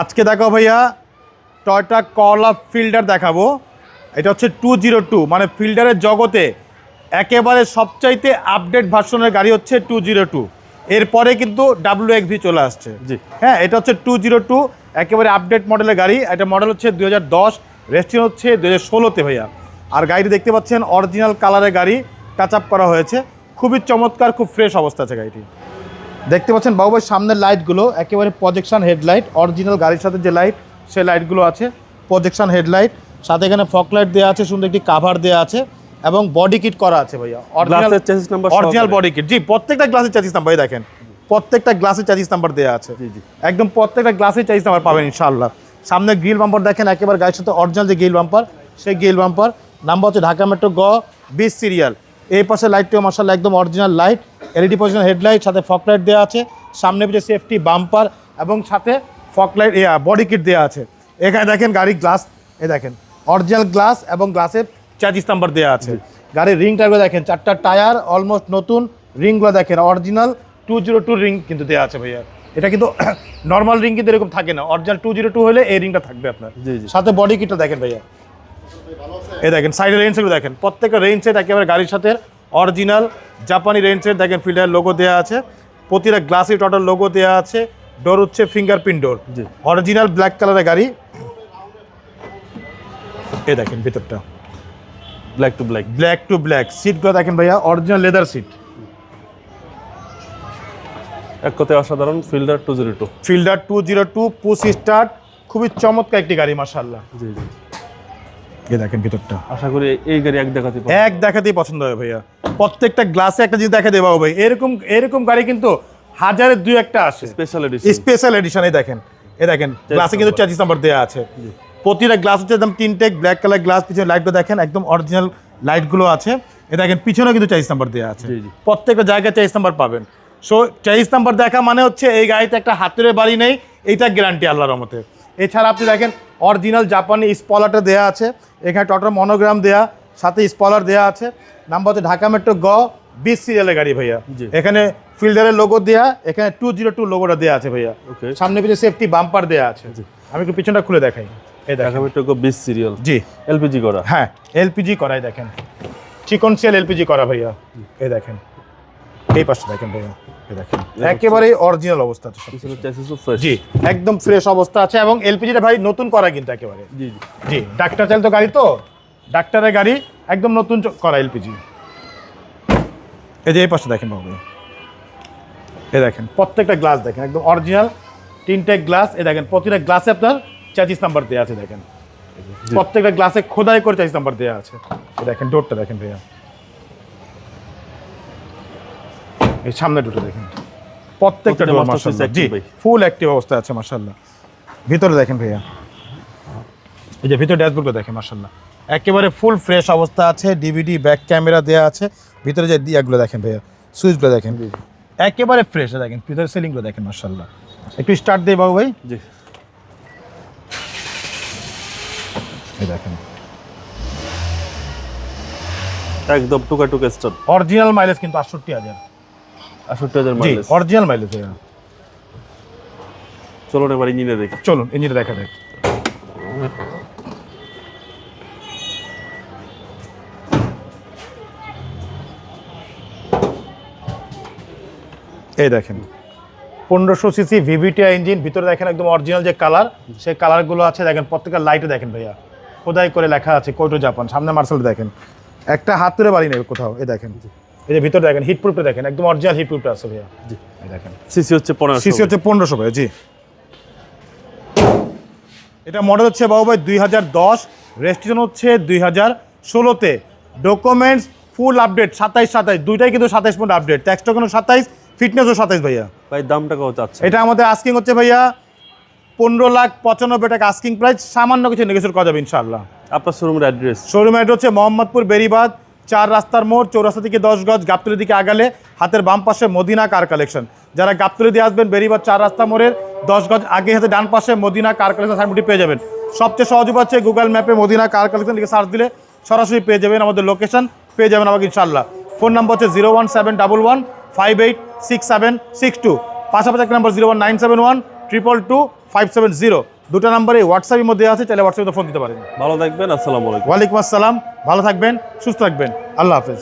আজকে দেখাবো ভাইয়া টয়োটা করলা ফিল্ডার দেখাবো। এটা হচ্ছে 202, মানে ফিল্ডারের জগতে একেবারে সবচাইতে আপডেট ভার্সনের গাড়ি হচ্ছে 202। এরপরে কিন্তু WXV চলে আসছে। জি হ্যাঁ, এটা হচ্ছে 202 একেবারে আপডেট মডেলের গাড়ি। এটা মডেল হচ্ছে 2010, রেজিস্ট্রেশন হচ্ছে 2016তে ভাইয়া। আর গাড়িটি দেখতে পাচ্ছেন অরিজিনাল কালারের গাড়ি, টাচ আপ করা হয়েছে, খুবই চমৎকার, খুব ফ্রেশ অবস্থা আছে গাড়িটি। দেখতে পাচ্ছেন বাবু ভাই সামনের লাইটগুলো একেবারে প্রজেকশন হেডলাইট, অরিজিনাল গাড়ির সাথে যে লাইট সেই লাইটগুলো আছে, প্রজেকশন হেডলাইট, সাথে এখানে ফগ লাইট দেওয়া আছে, সুন্দর একটি কাভার দেওয়া আছে এবং বডি কিট করা আছে ভাইয়া। অরিজিনাল বডি কিট, জি প্রত্যেকটা গ্লাসের চ্যাসিস নাম্বার দেখেন, প্রত্যেকটা গ্লাসের চ্যাসিস নাম্বার দেওয়া আছে, একদম প্রত্যেকটা গ্লাসের চ্যাসিস নাম্বার পাবেন ইনশাআল্লাহ। সামনে গ্রিল বাম্পার দেখেন একেবারে গাড়ির সাথে অরিজিনাল যে গ্রিল বাম্পার, সেই গ্রিল বাম্পার নাম্বার হচ্ছে ঢাকা মেট্রো গ 20 সিরিয়াল। এই পাশে লাইটটিও মাশাআল্লাহ একদম original light, LED position headlight, সাথে ফগ লাইট দেওয়া আছে, সামনে পিছনে সেফটি বাম্পার এবং সাথে ফগ লাইট বডি কিট দেওয়া আছে। এখানে দেখেন গাড়ির গ্লাস, এ দেখেন অরিজিনাল গ্লাস এবং গ্লাসের চ্যাসিস নাম্বার দেওয়া আছে। গাড়ির রিং টায়ারগুলো দেখেন, 4টা টায়ার অলমোস্ট নতুন, রিংগুলো দেখেন অরিজিনাল 202 রিং কিন্তু দেওয়া আছে ভাইয়া। এটা কিন্তু নর্মাল রিং কিন্তু এরকম থাকে না, অরিজিনাল 202 হলে এই রিংটা থাকবে আপনার। সাথে বডি কিটটা দেখেন ভাইয়া, এই দেখেন সাইডের রেঞ্জ সেট দেখেন, প্রত্যেকটা রেঞ্জ সেট একেবারে গাড়ির সাথে অরিজিনাল জাপানি রেঞ্জ সেট দেখেন, ফিল্ডার লোগো দেওয়া আছে, প্রতিটা গ্লাসে টোটাল লোগো দেওয়া আছে, ডোর হচ্ছে ফিঙ্গারপ্রিন্ট ডোর, অরিজিনাল ব্ল্যাক কালারের গাড়ি। এই দেখেন ভিতরটা ব্ল্যাক টু ব্ল্যাক, সিটগুলো দেখেন ভাইয়া অরিজিনাল লেদার সিট, এক কথায় অসাধারণ ফিল্ডার 202 পুশ স্টার্ট, খুবই চমৎকার একটি গাড়ি মাশাআল্লাহ। জি জি, এই দেখেন ভিতরটা, আশা করি এই গাড়ি এক দেখাতেই পছন্দ হবে ভাইয়া। প্রত্যেকটা গ্লাসে একটা জিনিস দেখা দেবো ভাই, এরকম গাড়ি কিন্তু হাজারে 2-1টা আসে, স্পেশাল এডিশন। এই দেখেন গ্লাসে কিন্তু চ্যাসিস নাম্বার দেওয়া আছে, প্রতিটা গ্লাস হচ্ছে একদম তিনটেক ব্ল্যাক কালার গ্লাস, পিছনে লাইটগুলো দেখেন একদম অরিজিনাল লাইটগুলো আছে। এ দেখেন পিছনেও কিন্তু চ্যাসিস নাম্বার দেওয়া আছে, প্রত্যেকটা জায়গায় চ্যাসিস নাম্বার পাবেন। সো চ্যাসিস নাম্বার দেখা মানে হচ্ছে এই গাড়িতে একটা হাতের বাড়ি নেই, এইটা গ্যারান্টি আল্লাহর রহমতে। এছাড়া আপনি দেখেন অরিজিনাল জাপানি স্পলারটা দেওয়া আছে, এখানে টটার মনোগ্রাম দেওয়া, সাথে স্পলার দেওয়া আছে, নাম্বার হচ্ছে ঢাকা মেট্রো গ 20 সিরিয়ালের গাড়ি ভাইয়া। এখানে ফিল্ডারের লোগো দেওয়া, এখানে 202 লোগোটা দেওয়া আছে ভাইয়া, সামনে পিছনে সেফটি বাম্পার দেওয়া আছে। আমি একটু পিছনটা খুলে দেখাই, এই ঢাকা মেট্রো গ 20 সিরিয়াল, জি এলপিজি করা, হ্যাঁ এলপিজি করাই দেখেন, চিকনশিয়াল এলপিজি করা ভাইয়া। এই দেখেন এই পাশে দেখেন ভাইয়া, এই দেখেন একেবারে অরিজিনাল অবস্থা আছে, জি একদম ফ্রেশ অবস্থা আছে। এবং এলপিজিটা ভাই নতুন করা কিন্তু একেবারে, জি জি জি, ডাক্তার চালিত গাড়ি তো, ডাক্তারের গাড়ি একদম নতুন করা এলপিজি। এই যে এই পাশে দেখেন বাবু, এই দেখেন প্রত্যেকটা গ্লাস দেখেন একদম অরিজিনাল, তিনটে গ্লাস। এই দেখেন প্রতিটা গ্লাসে আপনার চ্যাসিস নাম্বার দেওয়া আছে, দেখেন প্রত্যেকটা গ্লাসে খোদাই করে চ্যাসিস নাম্বার দেওয়া আছে। এই দেখেন ডোরটা দেখেন ভাইয়া, এই সামনে ডোরটা দেখেন, প্রত্যেকটা ডোর মাশাআল্লাহ জি ফুল অ্যাক্টিভ অবস্থা আছে মাশাআল্লাহ। ভিতরে দেখেন ভাইয়া, এই যে ভিতরে ড্যাশবোর্ডটা দেখেন মাশাআল্লাহ একেবারে ফুল ফ্রেশ অবস্থা আছে, ডিভিডি ব্যাক ক্যামেরা দেওয়া আছে, ভিতরে যে দিয়াগুলো দেখেন ভাইয়া, সুইচগুলো দেখেন একেবারে ফ্রেশ, দেখেন ভিতরে সিলিংগুলো দেখেন মাশাআল্লাহ। একটু স্টার্ট দেই বাবু ভাই, জি এই দেখেন একদম টুকা স্টার্ট, অরিজিনাল মাইলেজ কিন্তু 68,000 মাইলেজ, অরিজিনাল মাইলেজ ভাইয়া। চলুন এবার ইঞ্জিনে দেখি, চলুন ইঞ্জিনে দেখা যাক। এই দেখেন 1500 সিসি ভিভিটিআই ইঞ্জিন, ভিতরে দেখেন একদম অরিজিনাল যে কালার, সেই কালারগুলো আছে দেখেন, প্রত্যেকটা লাইটে দেখেন ভাইয়া খোদাই করে লেখা আছে কোটো জাপান, সামনে মার্শাল দেখেন, একটা হাত তুলে বাড়ি নেই কোথাও। এই দেখেন এই যে ভিতরে দেখেন হিটপ্রুফটা দেখেন, একদম অরিজিনাল হিটপ্রুফটা আছে ভাইয়া, জি এই দেখেন সিসি হচ্ছে 1500 ভাইয়া, জি। এটা মডেল হচ্ছে বাবু ভাই 2010, রেজিস্ট্রেশন হচ্ছে 2016তে, ডকুমেন্টস ফুল আপডেট, 27 দুইটাই কিন্তু 27 পর্যন্ত আপডেট, ট্যাক্স টোকেনও 27, ফিটনেসও 27 ভাইয়া। ভাই দামটা কত চাচ্ছেন? এটা আমাদের আস্কিং হচ্ছে ভাইয়া 15,95,000 টাকা আস্কিং প্রাইস, সামান্য কিছু নেগোশিয়েট করা যাবে ইনশাআল্লাহ। আপনার শোরুমের অ্যাড্রেস? শোরুমের অ্যাড্রেস হচ্ছে মোহাম্মদপুর বেরিবাদ 4 রাস্তার মোড়, চৌরাস্তা থেকে 10 গজ, গাবতলীর দিকে আগালে হাতের বাম পাশে মদিনা কার কালেকশন। যারা গাবতলী দিয়ে আসবেন বেরিবাদ 4 রাস্তা মোড়ের 10 গজ আগে হাতে ডান পাশে মদিনা কার কালেকশন সাইনবোর্ডটি পেয়ে যাবেন। সবচেয়ে সহজ উপায় হচ্ছে গুগল ম্যাপে মদিনা কার কালেকশন লিখে সার্চ দিলে সরাসরি পেয়ে যাবেন, আমাদের লোকেশন পেয়ে যাবেন আমাকে ইনশাআল্লাহ। ফোন নাম্বার হচ্ছে 01711586762, পাশাপাশি একটা নাম্বার 01971 2222570। দুটো নাম্বারে হোয়াটসঅ্যাপের মধ্যে আছে, চাইলে হোয়াটসঅ্যাপে ফোন দিতে পারেন। ভালো থাকবেন, আসসালামু আলাইকুম। ওয়ালাইকুম আসসালাম, ভালো থাকবেন, সুস্থ থাকবেন, আল্লাহ হাফেজ।